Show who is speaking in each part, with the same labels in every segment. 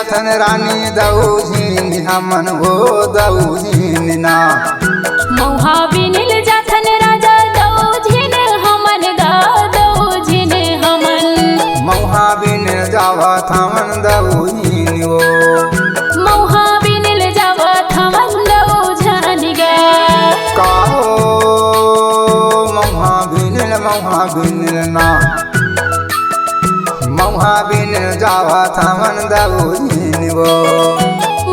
Speaker 1: जाथन रानी दऊझीन हमन हो दऊझीन ना।
Speaker 2: मौहा बिनिल जाथन राजा दऊझीन हमन गा दऊझीन हमन।
Speaker 1: मौहा बिनिल जावत हमन दऊझीन वो।
Speaker 2: मौहा बिनिल जावत हमन दऊझन गा।
Speaker 1: काहो मौहा बिनिल ना। मौहा बिनिल जावत हमन दऊझीन वो।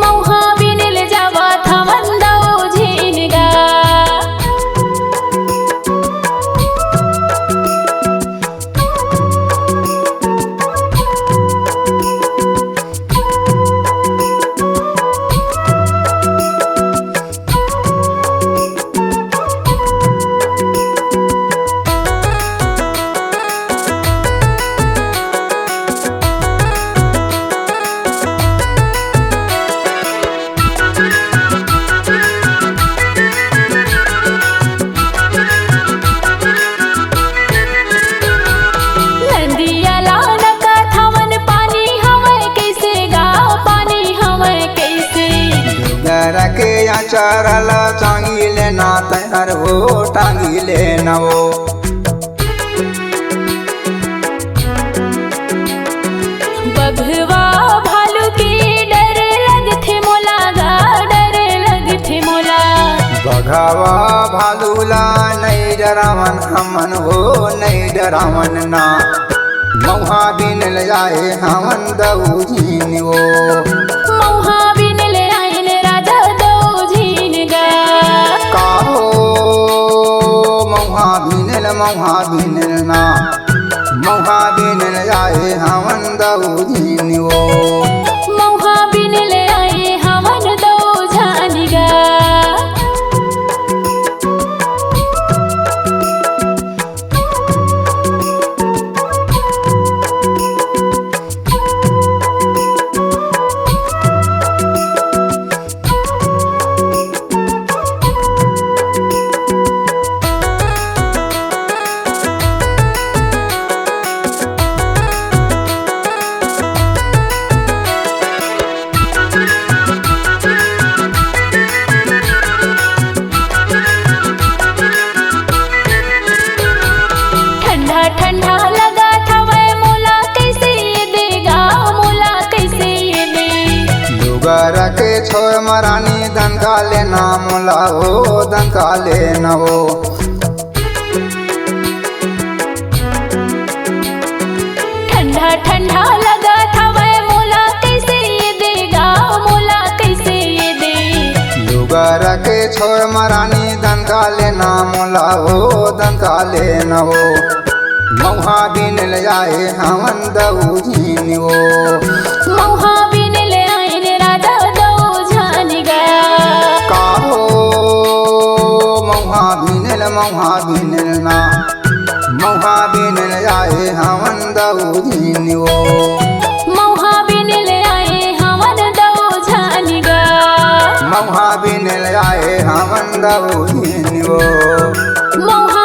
Speaker 2: मौहा बिनिल जावत हमन दऊझीन गा।
Speaker 1: के चरल टांगी लेना तैयार हो टांगी लेना वो।
Speaker 2: बघवा भालू की डर लगथे मोला गा डर लगथे मोला।
Speaker 1: बघवा भालूला नहीं डरावन हमन हो नहीं डरावन ना। मौहा बिनिल जाए हमन दऊझीन वो।
Speaker 2: मौहा बिनिल आइन राजा दऊझीन गा।
Speaker 1: काहो मौहा बिनिल ना। मौहा बिनिल जाए हमन दऊझीन वो।
Speaker 2: मौहा बिनिल आए हमन दऊझन गा। ठंडा लगा था वह मोला कैसे ये देगा मोला कैसे ये दे।
Speaker 1: लुगर के छोर मरानी दंका लेना मोला हो दंका लेना वो।
Speaker 2: ठंडा लगा था वह मोला कैसे ये देगा मोला कैसे ये दे।
Speaker 1: लुगर के छोर मरानी दंका लेना मोला हो दंका लेना वो। मौहा बिनिल जाए हमन दऊझीन वो।
Speaker 2: मौहा बिनिल आइन राजा दऊझन गा।
Speaker 1: काहो मौहा बिनिल ना। मौहा बिनिल जाए हमन दऊझीन वो।
Speaker 2: मौहा बिनिल आए हमन दऊझन गा।
Speaker 1: मौहा बिनिल जाए हमन दऊझीन वो।
Speaker 2: मौहा